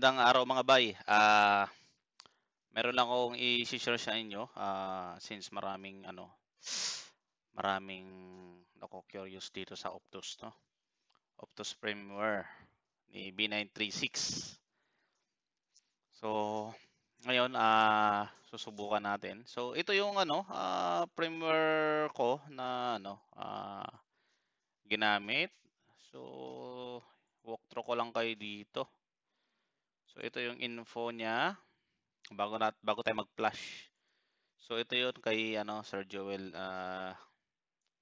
Magandang araw mga bay. Meron lang akong i-share sa inyo since maraming nako-curious dito sa Optus, no? Optus firmware ni B936. So, ngayon susubukan natin. So, ito yung firmware ko na ginamit. So, walkthrough ko lang kayo dito. So, ito yung info niya bago tayo mag-flash. So ito yun kay Sir Joel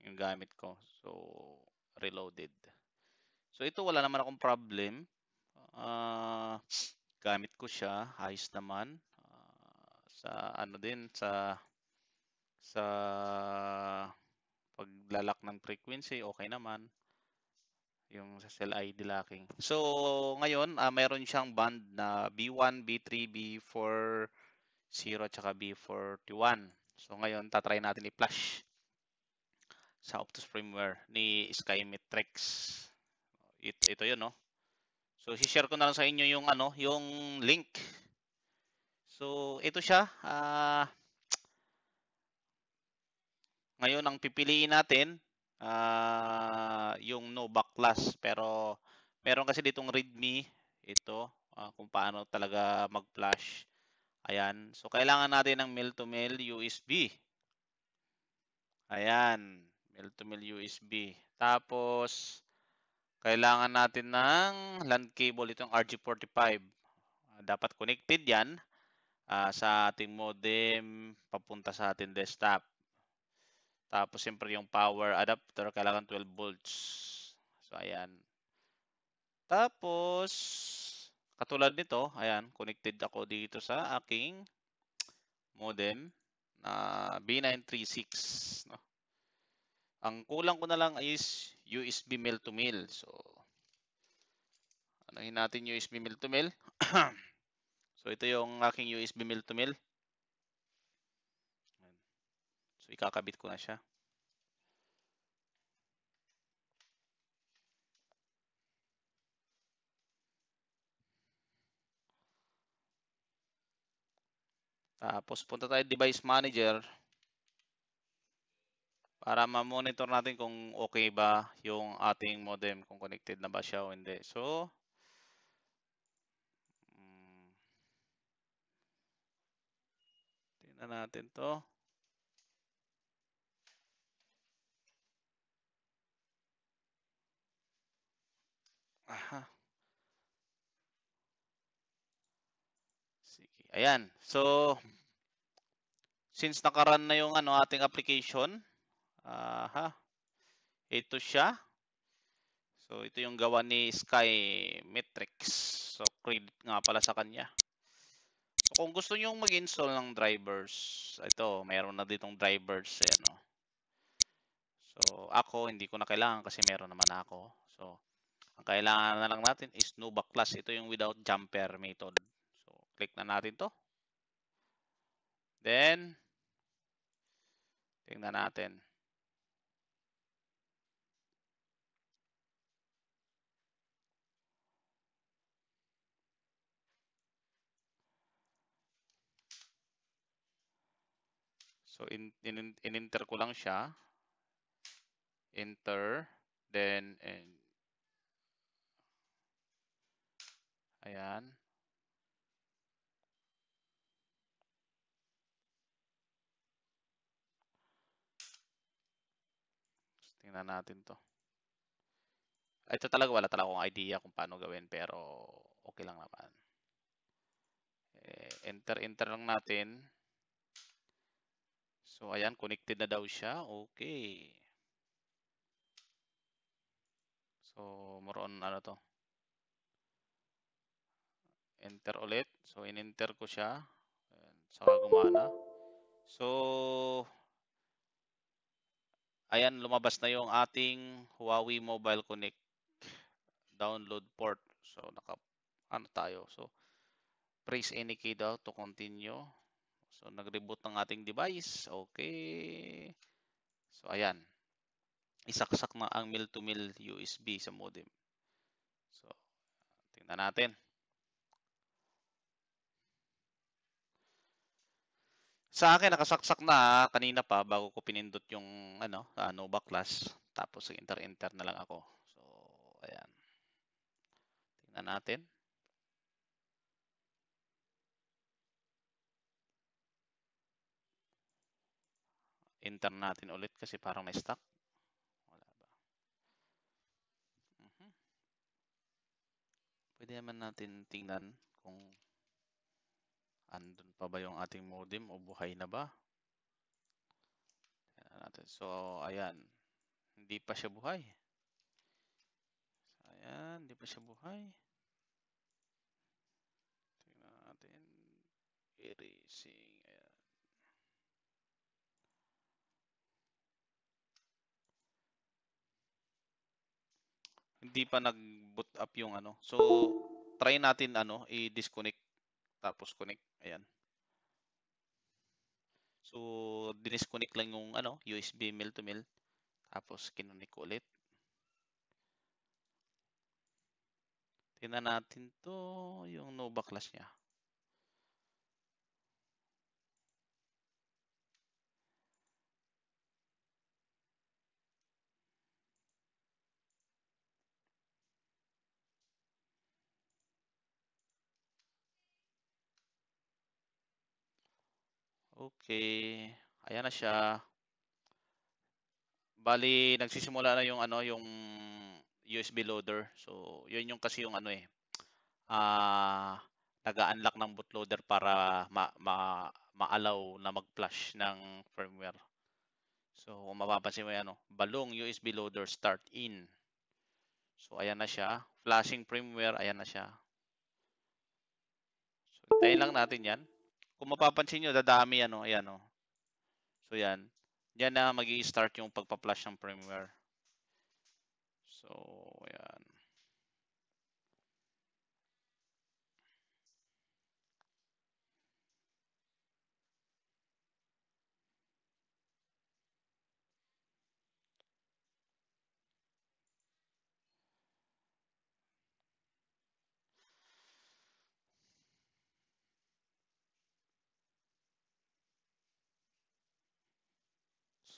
yung gamit ko. So reloaded. So ito wala naman akong problem. Gamit ko siya, ayos naman. Sa sa paglalak ng frequency, okay naman. Yung sa cell ID locking. So ngayon, mayroon siyang band na B1, B3, B4, 0 at saka B41. So ngayon, tatry natin i-flash sa Optus firmware ni Skymetrics. Ito 'yun, no. So i-share ko na lang sa inyo yung link. So ito siya. Ngayon ang pipiliin natin yung no backlash, pero meron kasi ditong readme ito kung paano talaga mag-flash. Ayan. So kailangan natin ng mil-to-mil USB. Ayan, mil-to-mil USB. Tapos kailangan natin ng LAN cable, itong RG45. Dapat connected yan sa ating modem papunta sa ating desktop. Tapos siyempre yung power adapter, kailangan 12 volts. So ayan. Tapos katulad nito, ayan, connected ako dito sa aking modem na B936, no? Ang kulang ko na lang is USB mil to mil. So anahin natin USB mil to mil. So ito yung aking USB mil to mil. So ikakabit ko na siya. Tapos punta tayo device manager para ma-monitor natin kung okay ba yung ating modem, kung connected na ba siya o hindi. So tingnan natin to. Aha. Sige. Ayan. So since nakarun na yung ating application, ito siya. So ito yung gawa ni Skymetrics. So credit nga pala sa kanya. So kung gusto niyo mag-install ng drivers, ito, mayroon na ditong drivers, ayan o. So ako hindi ko na kailangan kasi meron naman ako. So ang kailangan na lang natin is no backlash. Ito yung without jumper method. So click na natin to. Then tingnan natin. So in-enter ko lang siya. Enter, then ayan. So, tingnan natin to. Ito talaga wala talaga akong idea kung paano gawin, pero okay lang naman. Enter lang natin. So ayan, connected na daw siya. Okay. So more on to. Enter ulit. So in-enter ko siya. Ayan, saka gumana. So ayan, lumabas na yung ating Huawei Mobile Connect download port. So tayo. So press any key daw to continue. So nag-reboot ng ating device. Okay. So ayan. Isaksak na ang mil-to-mil USB sa modem. So tingnan natin. Sa akin nakasaksak na kanina pa bago ko pinindot yung ano, Nova class. Tapos enter-enter na lang ako. So, ayan. Tingnan natin. Enter natin ulit kasi parang na-stuck. Wala ba? Mhm. Pwede naman natin tingnan kung andun pa ba yung ating modem o buhay na ba. Tingnan natin. So, ayan. Hindi pa siya buhay. Ayan, hindi pa siya buhay. Tingnan natin. Erasing. Ayan. Hindi pa nag-boot up yung ano. So, try natin ano, i-disconnect tapos connect. Ayan. So, dinisconnect lang yung ano, USB mil to mil. Tapos kinonek ulit. Tingnan natin to, yung Nova class niya. Okay. Ayan na siya. Bali, nagsisimula na yung ano, yung USB loader. So, yun yung kasi yung ano eh. Nag-unlock ng bootloader para ma-allow na mag-flash ng firmware. So, kung mapapansin mo yan, ano, balong USB loader start in. So, ayan na siya. Flashing firmware, ayan na siya. So, hintayin lang natin yan. Kung mapapansin nyo, dadami yan, oh, ayan, oh. So, yan. Yan na magi-start yung pagpa-flash ng firmware. So, ayan.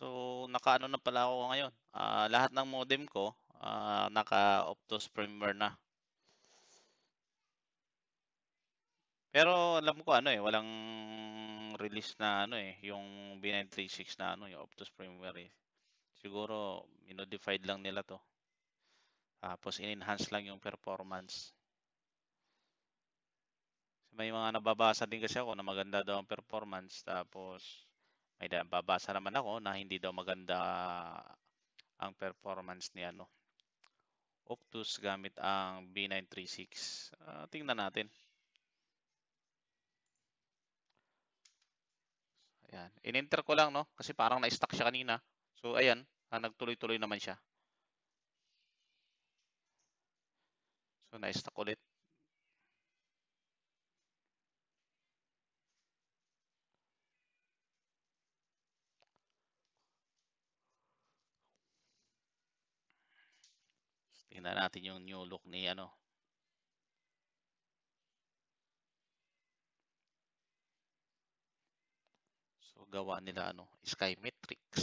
So, naka-ano na pala ako ngayon. Lahat ng modem ko, naka-Optus firmware na. Pero alam ko ano eh, walang release na ano eh, yung B936 na ano, yung Optus firmware eh. Siguro, minodified lang nila to. Tapos, in-enhance lang yung performance. May mga nababasa din kasi ako na maganda daw ang performance. Tapos, may nababasa naman ako na hindi daw maganda ang performance ni ano, Optus gamit ang B936. Tingnan natin. Ayan. In-enter ko lang, no? Kasi parang na-stuck siya kanina. So, ayan. Nagtuloy-tuloy naman siya. So, na-stuck ulit. Tingnan natin yung new look ni ano. So, gawa nila ano, Skymetrics.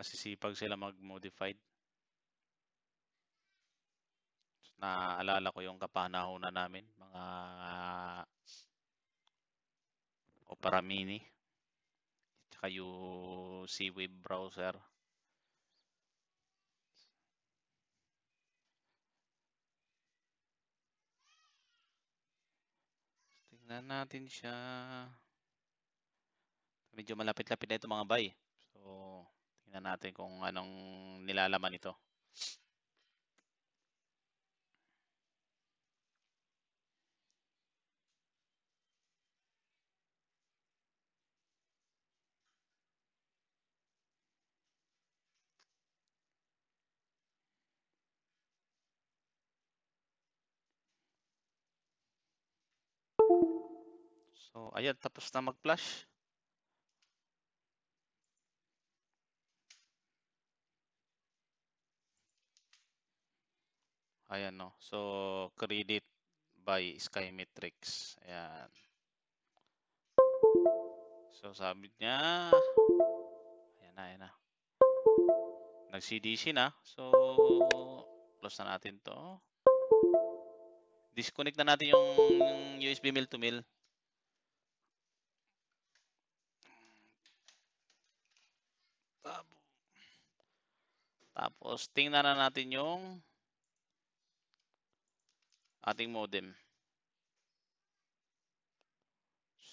Masisipag sila mag-modified. Naaalala ko yung kapanahonan namin, mga Opera Mini, tsaka yung C-Wave browser. Tingnan natin siya. Medyo malapit-lapit na ito mga bay. So, tingnan natin kung anong nilalaman ito. So, ayan, tapos na mag-flash. Ayan, no. So, credit by Skymetrics. Ayan. So, sabi niya, ayan na. Nag-CDC na. So, close na natin to. Disconnect na natin yung USB mill to mill. Tapos, tingnan na natin yung ating modem.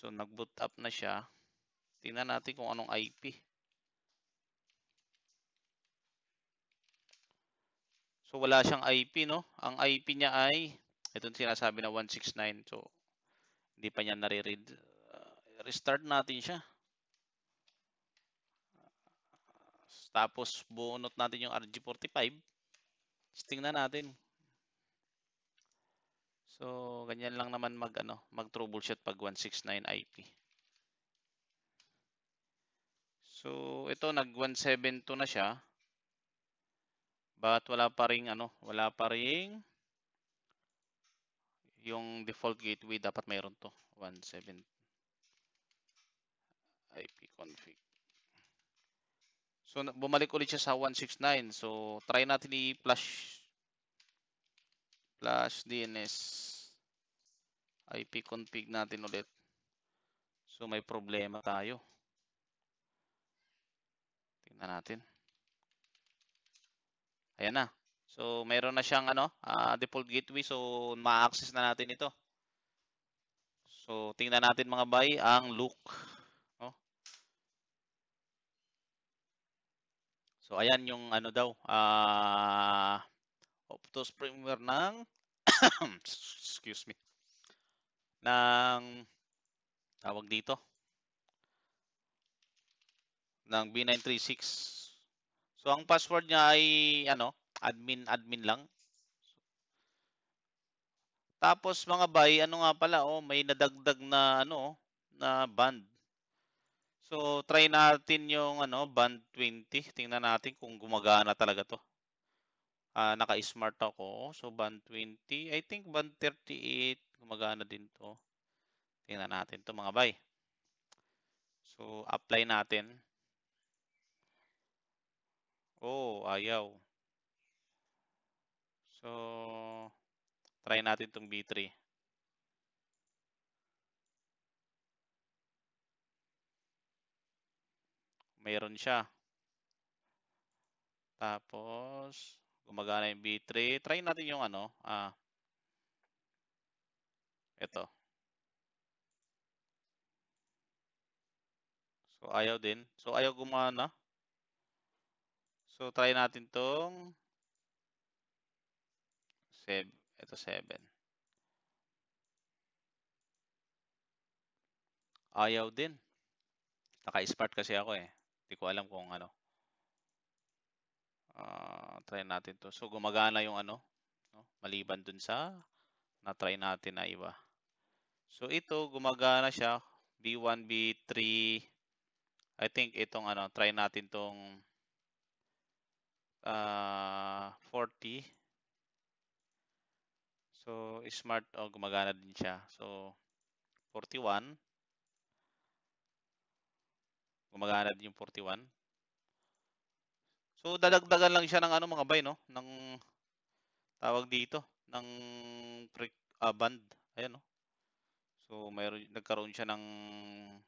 So, nag-boot up na siya. Tingnan natin kung anong IP. So, wala siyang IP, no? Ang IP niya ay, itong sinasabi na 169. So, hindi pa niya nare-read. Restart natin siya. Tapos, bunot natin yung RG45. Tingnan natin. So, ganyan lang naman mag-troubleshoot pag 169 IP. So, ito nag-172 na siya. But wala pa ring yung default gateway dapat mayroon to. 17 IP config. So, bumalik ulit siya sa 169. So, try natin i-flash DNS IP config natin ulit. So, may problema tayo. Tingnan natin. Ayan na. So, mayroon na siyang default gateway. So, ma-access na natin ito. So, tingnan natin mga bay ang look. No? So, ayan yung Optos firmware ng excuse me. Ng tawag dito. Ng B936. So, ang password niya ay admin lang. Tapos mga bay, nga pala may nadagdag na na band. So, try natin yung band 20. Tingnan natin kung gumagana talaga to. Naka-smart ako. So, band 20. I think band 38. Gumagana din to. Tingnan natin to mga bay. So, apply natin. Oh, ayaw. So, try natin tong B3. Mayroon siya. Tapos, gumagana yung B3. Try natin yung ito. So, ayaw din. So, ayaw gumana. So, try natin tong 7. Ito 7. Ayaw din. Naka-smart kasi ako eh. Hindi ko alam kung ano. Try natin to. So, gumagana yung no? Maliban dun sa na-try natin na iba. So, ito, gumagana siya. B1, B3. I think itong try natin tong 40. So, smart, gumagana din siya. So, 41. Gumagana din yung 41. So, dadagdagan lang siya ng mga bay, no? Ng tawag dito, ng band. Ayan, no? So, nagkaroon siya ng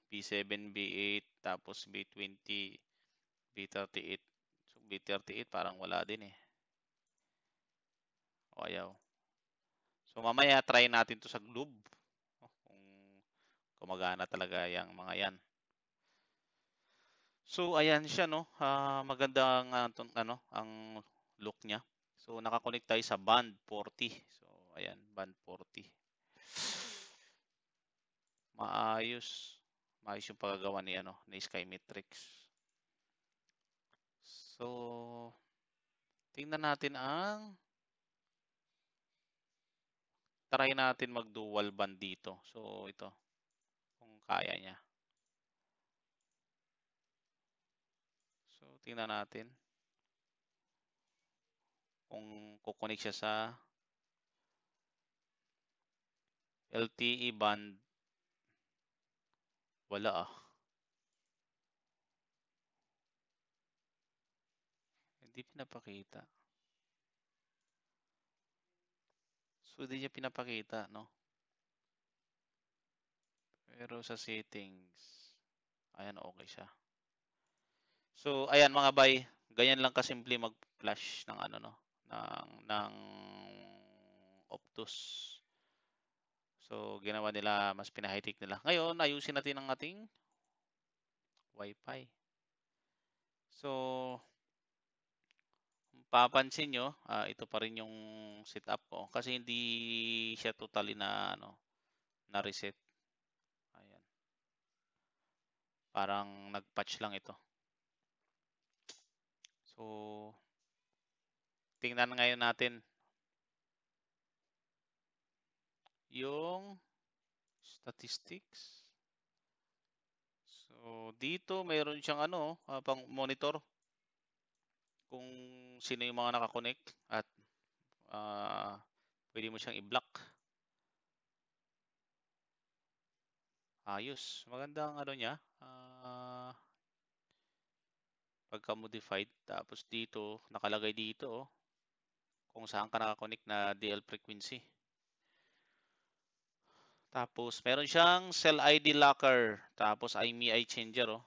B7, B8, tapos B20, B38. So, B38 parang wala din eh. O, ayaw. So, mamaya try natin to sa Globe. Kung gumagana talaga yung mga yan. So, ayan siya, no? Maganda ang look niya. So, nakakonect tayo sa band 40. So, ayan, band 40. Maayos. Maayos yung paggawa ni Skymetrics. So, tingnan natin try natin mag-dual band dito. So, ito. Kung kaya niya. So, tingnan natin kung kukonek siya sa LTE band. Wala ah. Hindi pinapakita. So, hindi niya pinapakita, no? Pero sa settings, ayan, okay siya. So, ayan mga bay, ganyan lang kasimple mag-flash ng ano, no? Ng Optus. So, ginawa nila, mas pinahigh-tech nila. Ngayon, ayusin natin ang ating Wi-Fi. So, kung papansin nyo, ito pa rin yung setup ko. Kasi hindi siya totally na, ano, na reset. Ayan. Parang nag-patch lang ito. So, tingnan ngayon natin yung statistics. So, dito mayroon siyang ano, pang monitor kung sino yung mga nakakonect at pwede mo siyang i-block. Ayos. Maganda ang ano niya. Pagka-modified. Tapos dito, nakalagay dito oh, kung saan ka nakakonect na DL frequency. Tapos meron siyang cell ID locker. Tapos IMEI changer oh.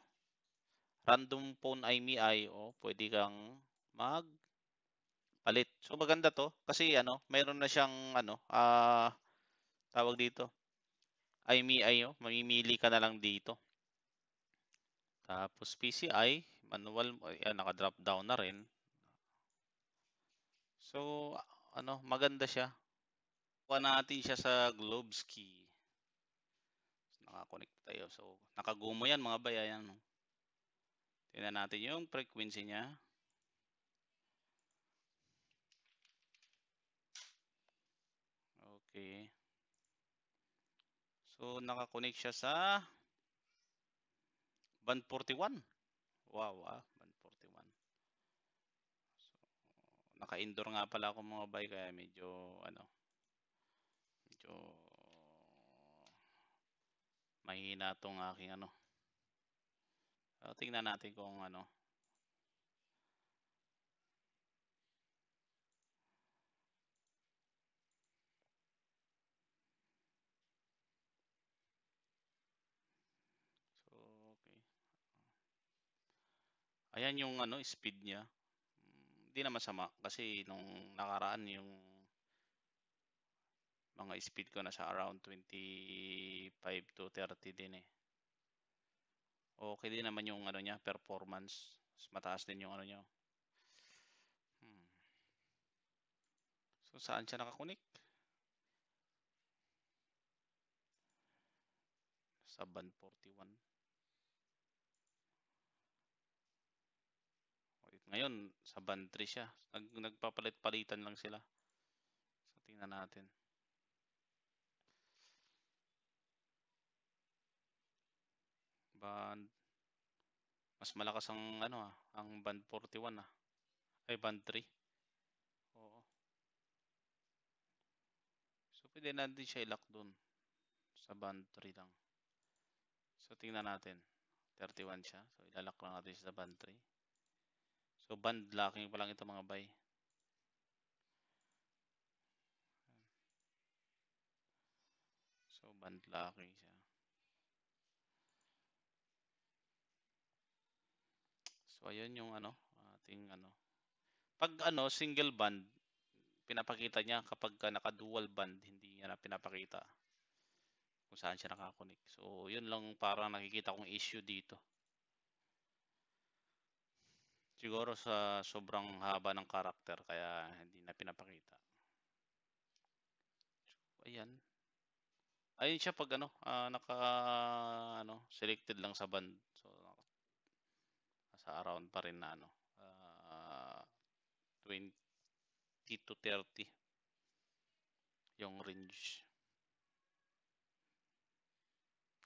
Random phone IMEI oh, pwede kang magpalit. So maganda to kasi ano, meron na siyang ano, tawag dito. IMEI oh, mamimili ka na lang dito. Tapos PCI, manual, yan, naka-drop down na rin. So, ano, maganda siya. Kuha natin siya sa Globesky. Nakakonect tayo. So, nakagumo yan mga bayayan. Tingnan natin yung frequency niya. Okay. So, nakakonect siya sa band 41. Wow, band 41. So, naka-indoor nga pala ako mga bay kaya medyo ano, medyo mahina tong aking ano. So, tingnan natin kung ano. So, okay. Ayan yung ano, speed niya. Hindi na masama kasi nung nakaraan yung mga speed ko nasa around 25 to 30 din eh. Okay din naman yung ano niya, performance. Mas mataas din yung ano niya. So saan siya nakakunik? Sa band 41. Ngayon, sa band 3 siya. Nagpapalit-palitan lang sila. So tingnan natin. Band mas malakas ang ano ang band 41 ay band 3. Oo. So pwede natin siya i-lock doon sa band 3 lang. So tingnan natin. 31 siya. So ilalak lang natin siya sa band 3. So band locking pa lang ito mga bay. So band locking siya. So ayun yung ano, ating ano. Pag ano, single band, pinapakita niya kapag naka-dual band, hindi niya na pinapakita kung saan siya nakakonek. So yun lang parang nakikita kong issue dito. Siguro sa sobrang haba ng karakter kaya hindi na pinapakita. So, ayan. Ayun siya pag ano, naka ano, selected lang sa band. So nasa around pa rin na ano, 20 to 30 yung range.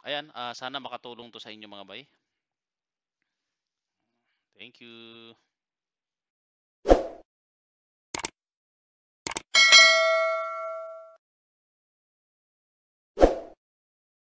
Ayan, sana makatulong 'to sa inyo mga bay. Thank you.